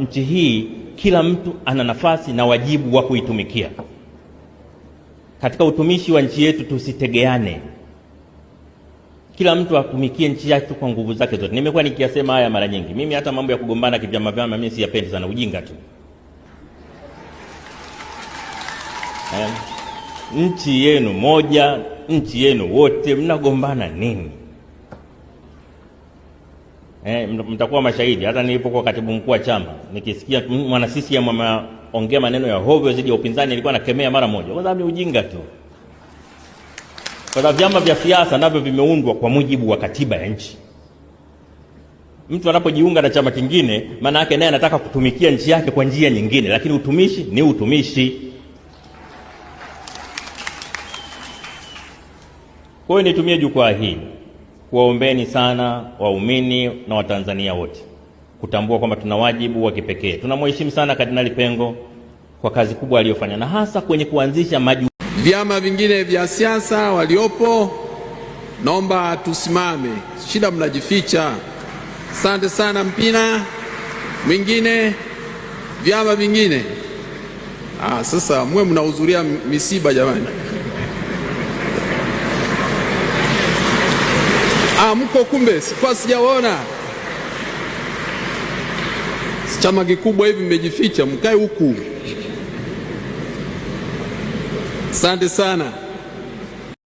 nchi hii kila mtu ana nafasi na wajibu wa kuitumikia. Katika utumishi wa nchi yetu tusitegeane, kila mtu atumikie nchi yake kwa nguvu zake zote. Nimekuwa nikiyasema haya mara nyingi. Mimi hata mambo ya kugombana kivyama vyama mimi siyapendi sana, ujinga tu. Nchi yenu moja, nchi yenu wote, mnagombana nini? Mtakuwa mashahidi. Hata nilipokuwa katibu mkuu wa chama, nikisikia mwana CCM ameongea maneno ya hovyo zidi ya upinzani, nilikuwa nakemea mara moja, kwa sababu ni ujinga tu. Kwa sababu vyama vya siasa navyo vimeundwa kwa mujibu wa katiba ya nchi. Mtu anapojiunga na chama kingine, maana yake naye anataka kutumikia nchi yake kwa njia nyingine, lakini utumishi ni utumishi. Kwa hiyo nitumie jukwaa hili kuwaombeni sana waumini na Watanzania wote kutambua kwamba tuna wajibu wa kipekee. Tunamheshimu sana Kardinali Pengo kwa kazi kubwa aliyofanya, na hasa kwenye kuanzisha vyama vingine vya siasa waliopo, naomba tusimame. Shida mnajificha. Asante sana. Mpina mwingine, vyama vingine. Sasa mwe mnahudhuria misiba jamani. Mko kumbe, sikuwa sijaona. Chama kikubwa hivi mmejificha, mkae huku. Asante sana.